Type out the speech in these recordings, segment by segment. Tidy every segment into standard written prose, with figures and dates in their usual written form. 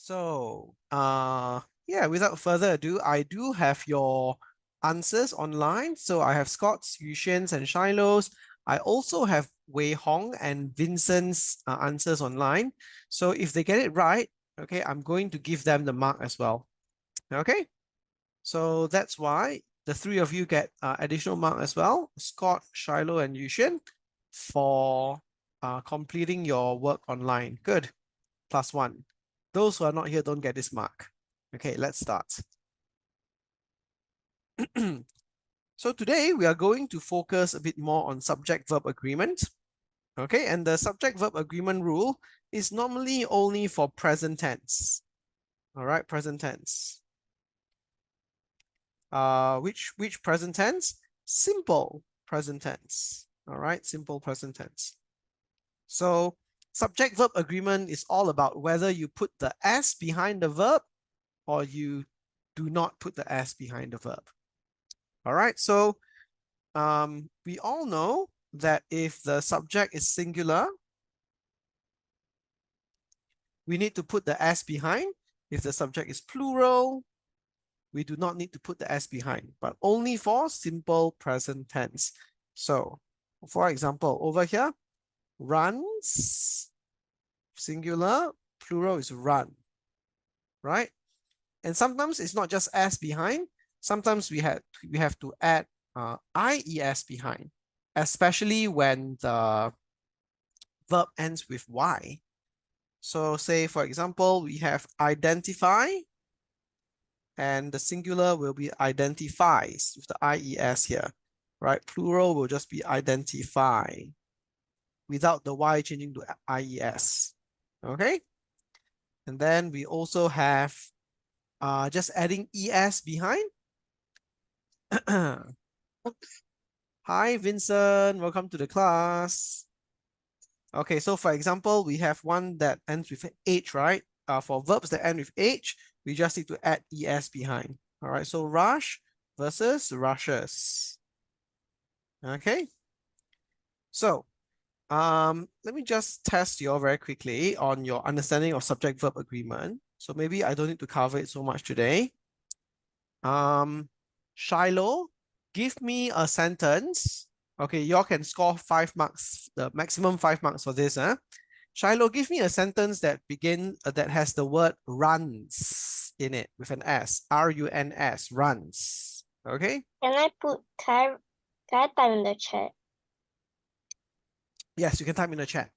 Yeah, without further ado, I do have your answers online. So I have Scott's, Yushen's, and Shiloh's. I also have Wei Hong and Vincent's answers online. So if they get it right, okay, I'm going to give them the mark as well. Okay, so that's why the three of you get additional mark as well, Scott, Shiloh, and Yushen, for completing your work online. Good, +1. Those who are not here don't get this mark. Okay, let's start. So today we are going to focus a bit more on subject-verb agreement. Okay, and the subject-verb agreement rule is normally only for present tense. All right, present tense. Which present tense? Simple present tense. All right, simple present tense. So subject-verb agreement is all about whether you put the S behind the verb or you do not put the S behind the verb. All right, so we all know that if the subject is singular, we need to put the S behind. If the subject is plural, we do not need to put the S behind, but only for simple present tense. So, for example, over here, runs, singular, plural is run, right? And sometimes it's not just S behind. Sometimes we have to add IES behind, especially when the verb ends with Y. So say, for example, we have identify, and the singular will be identifies with the IES here, right? Plural will just be identify without the Y changing to IES, okay? And then we also have just adding ES behind. Hi, Vincent, welcome to the class. Okay, so for example, we have one that ends with H, right? For verbs that end with H, we just need to add ES behind. All right, so rush versus rushes. Okay, so let me just test you all very quickly on your understanding of subject-verb agreement. So maybe I don't need to cover it so much today. Shiloh, give me a sentence. Okay, you all can score 5 marks, the maximum 5 marks for this. Shiloh, give me a sentence that that has the word runs in it with an S. R-U-N-S, runs. Okay? Can I type in the chat? Yes, you can type in the chat.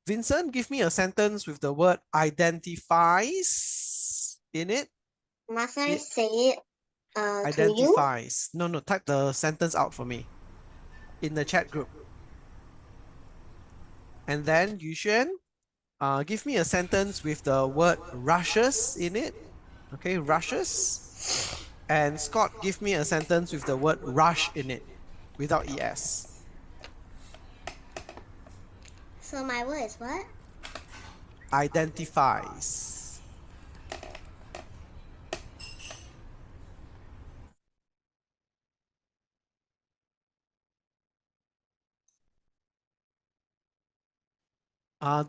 Vincent, give me a sentence with the word identifies in it. Must I say it Identifies. No, type the sentence out for me in the chat group. And then Yushen, give me a sentence with the word rushes in it. Okay, rushes. And Scott, give me a sentence with the word rush in it without ES. So my word is what? Identifies.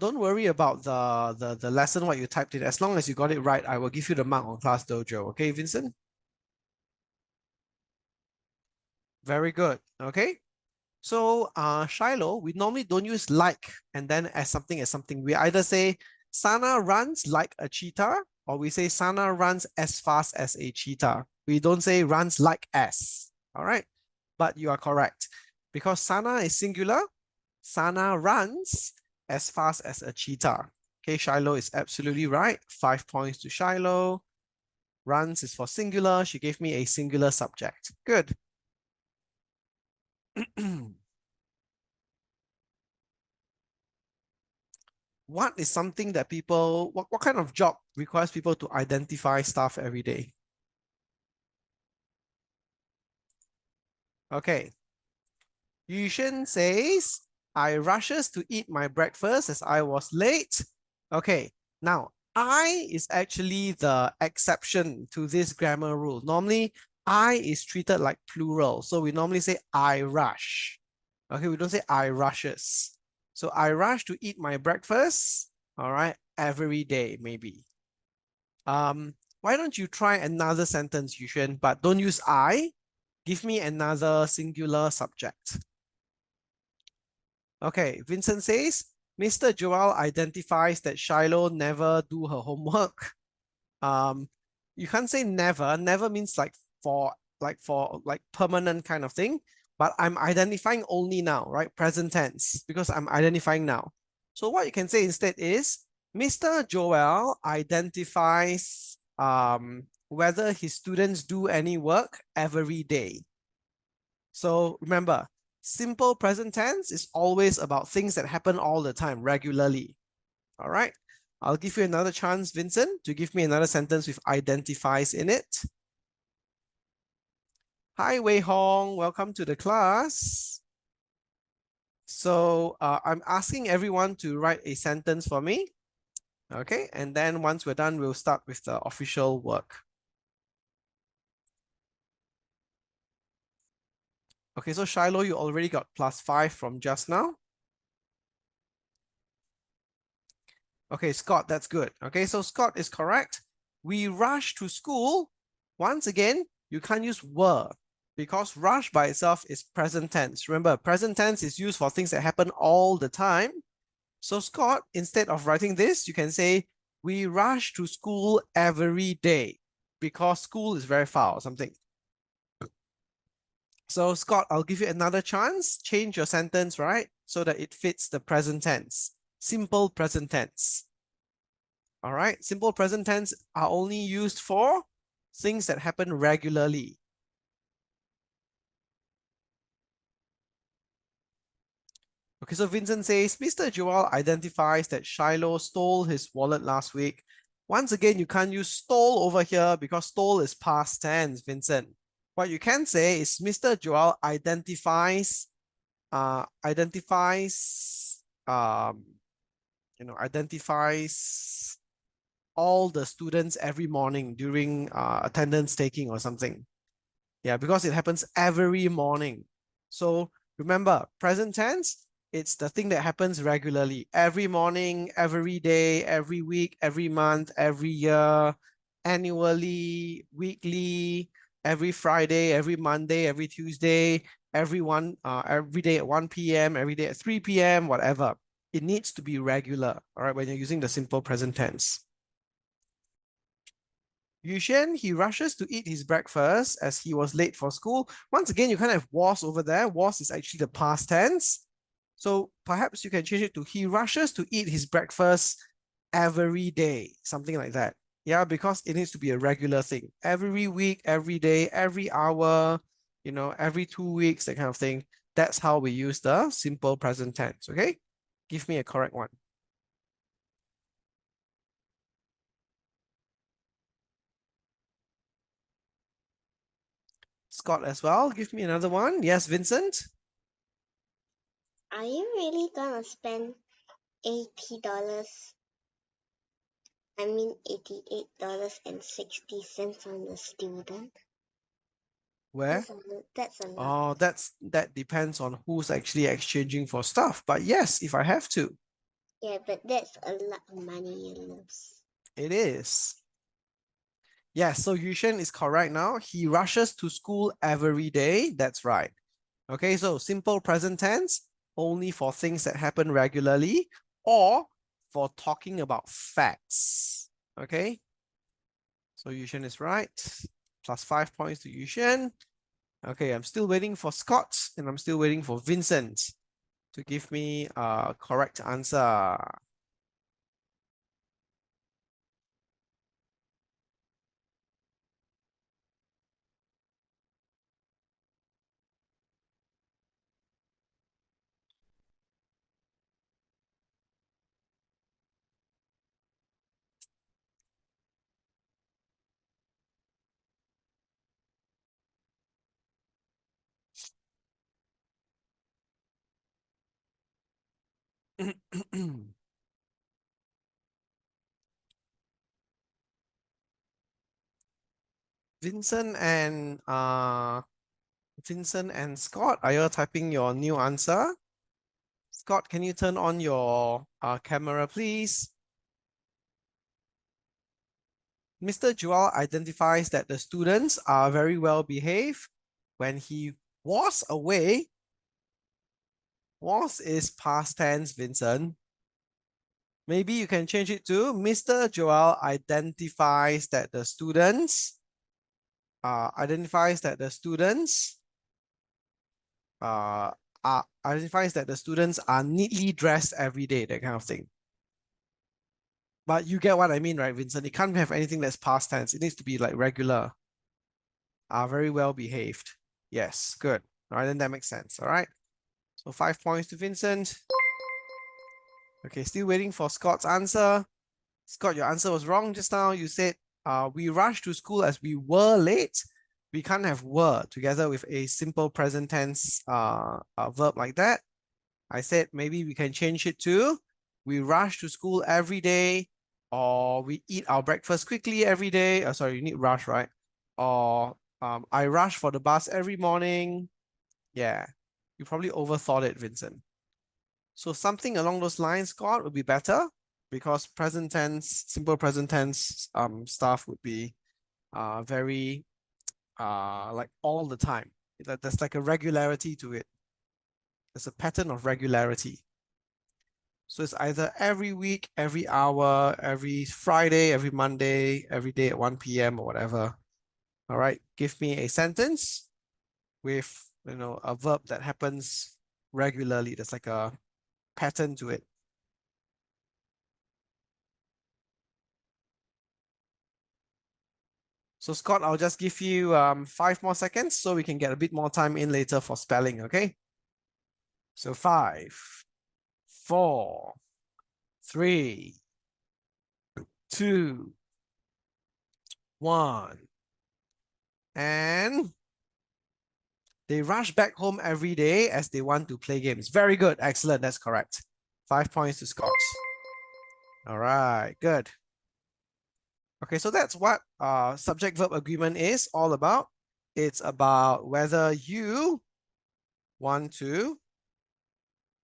Don't worry about the lesson, what you typed in. As long as you got it right, I will give you the mark on Class Dojo. Okay, Vincent? Very good. Okay. So Shiloh, we normally don't use like and then as something. We either say Sana runs like a cheetah, or we say Sana runs as fast as a cheetah. We don't say runs like as. All right. But you are correct. Because Sana is singular, Sana runs as fast as a cheetah. Okay, Shiloh is absolutely right. 5 points to Shiloh. Runs is for singular. She gave me a singular subject. Good. What is something that people, what kind of job requires people to identify stuff every day? Okay. Yushen says, I rushes to eat my breakfast as I was late. Okay, now I is actually the exception to this grammar rule. Normally, I is treated like plural. So we normally say I rush. Okay, we don't say I rushes. So I rush to eat my breakfast, all right, every day maybe. Why don't you try another sentence, Yuxuan, but don't use I. Give me another singular subject. Okay, Vincent says, Mr. Joel identifies that Shiloh never do her homework. You can't say never. Never means for permanent kind of thing. But I'm identifying only now, right? Present tense, because I'm identifying now. So what you can say instead is, Mr. Joel identifies whether his students do any work every day. So remember, simple present tense is always about things that happen all the time, regularly. All right. I'll give you another chance, Vincent, to give me another sentence with identifies in it. Hi, Wei Hong. Welcome to the class. So I'm asking everyone to write a sentence for me. Okay. And then once we're done, we'll start with the official work. Okay. So Shiloh, you already got +5 from just now. Okay, Scott, that's good. Okay, so Scott is correct. We rush to school. Once again, you can't use were because rush by itself is present tense. Remember, present tense is used for things that happen all the time. So Scott, instead of writing this, you can say, we rush to school every day because school is very far or something. So Scott, I'll give you another chance. Change your sentence, right? So that it fits the present tense. Simple present tense. All right, simple present tense are only used for things that happen regularly. Okay, so Vincent says, Mr. Joel identifies that Shiloh stole his wallet last week. Once again, you can't use stole over here because stole is past tense, Vincent. What you can say is Mr. Joel identifies all the students every morning during attendance taking or something. Yeah, because it happens every morning. So remember, present tense, it's the thing that happens regularly. Every morning, every day, every week, every month, every year, annually, weekly, every Friday, every Monday, every Tuesday, every day at 1 p.m., every day at 3 p.m., whatever. It needs to be regular, all right, when you're using the simple present tense. Yuxian, he rushes to eat his breakfast as he was late for school. Once again, you kind of have was over there. Was is actually the past tense. So perhaps you can change it to he rushes to eat his breakfast every day, something like that. Yeah, because it needs to be a regular thing. Every week, every day, every hour, every 2 weeks, that kind of thing. That's how we use the simple present tense, okay? Give me a correct one. Scott as well. Give me another one. Yes, Vincent. Are you really gonna spend $80? I mean $88.60 on the student? Where? That's a lot. Oh, that depends on who's actually exchanging for stuff. But yes, if I have to. Yeah, but that's a lot of money you lose. It is. Yes, so Yushen is correct now. He rushes to school every day. That's right. Okay, so simple present tense, only for things that happen regularly or for talking about facts. Okay, so Yushen is right. +5 points to Yushen. Okay, I'm still waiting for Scott and I'm still waiting for Vincent to give me a correct answer. Vincent and Scott, are you typing your new answer? Scott, can you turn on your camera, please? Mr. Joel identifies that the students are very well behaved when he was away. Was is past tense, Vincent. Maybe you can change it to Mr. Joel identifies that the students uh, identifies that the students uh, identifies that the students are neatly dressed every day, that kind of thing. But you get what I mean, right, Vincent? It can't have anything that's past tense. It needs to be like regular. Are very well behaved. Yes, good. All right, then that makes sense. All right. So 5 points to Vincent. Okay, still waiting for Scott's answer. Scott, your answer was wrong just now. You said we rushed to school as we were late. We can't have were together with a simple present tense verb like that. I said maybe we can change it to we rush to school every day, or we eat our breakfast quickly every day. Sorry, you need rush, right? Or I rush for the bus every morning. Yeah, you probably overthought it, Vincent. So something along those lines, Scott, would be better because present tense, simple present tense stuff would be very like all the time. There's like a regularity to it. There's a pattern of regularity. So it's either every week, every hour, every Friday, every Monday, every day at 1 p.m. or whatever. All right, give me a sentence with a verb that happens regularly. There's like a pattern to it. So Scott, I'll just give you 5 more seconds so we can get a bit more time in later for spelling, okay? So 5, 4, 3, 2, 1. And they rush back home every day as they want to play games. Very good. Excellent. That's correct. 5 points to Scott. All right. Good. Okay, so that's what subject-verb agreement is all about. It's about whether you want to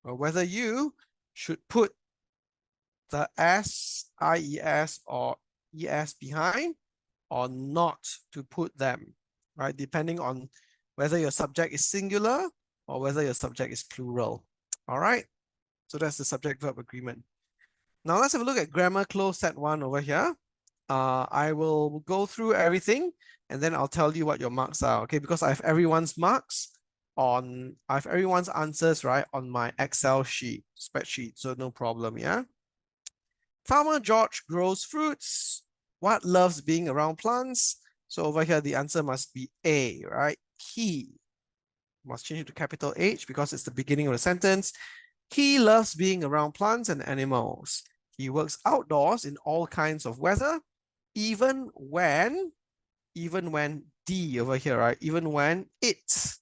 or whether you should put the S, IES, or ES behind or not to put them, right? Depending on whether your subject is singular or whether your subject is plural. All right, so that's the subject-verb agreement. Now let's have a look at grammar close set 1 over here. I will go through everything and then I'll tell you what your marks are, okay? Because I have everyone's marks I have everyone's answers, right, on my Excel spreadsheet, so no problem, yeah? Farmer George grows fruits. What loves being around plants? So over here, the answer must be A, right? He must change it to capital H because it's the beginning of the sentence. He loves being around plants and animals. He works outdoors in all kinds of weather, even when D over here, right? Even when it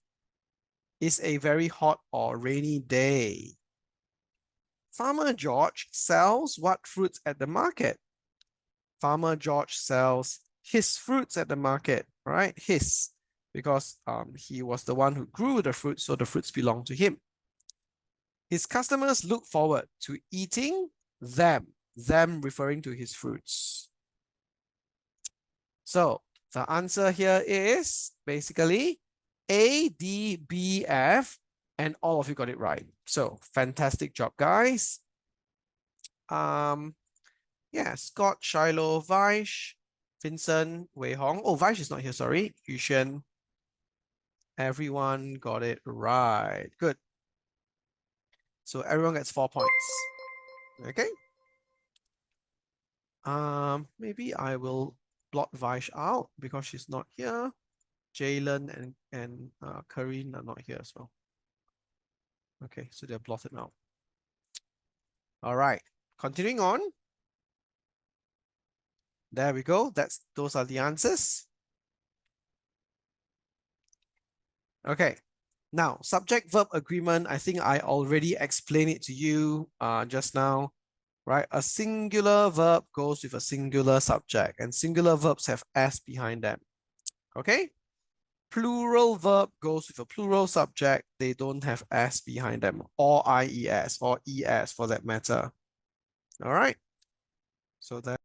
is a very hot or rainy day. Farmer George sells what fruits at the market? Farmer George sells his fruits at the market, right? His, because he was the one who grew the fruits, so the fruits belong to him. His customers look forward to eating them referring to his fruits. So the answer here is basically A, D, B, F, and all of you got it right. So fantastic job, guys. Yeah, Scott, Shiloh, Vaish, Vincent, Wei Hong. Oh, Vaish is not here, sorry. Yushen. Everyone got it right. Good. So everyone gets 4 points. Okay. Maybe I will blot Vaish out because she's not here. Jalen and Karine are not here as well. Okay, so they're blotted out. All right, continuing on. There we go. Those are the answers. Okay, now subject-verb agreement. I think I already explained it to you just now, right? A singular verb goes with a singular subject, and singular verbs have S behind them. Okay, plural verb goes with a plural subject. They don't have S behind them, or IES or ES for that matter. All right, so that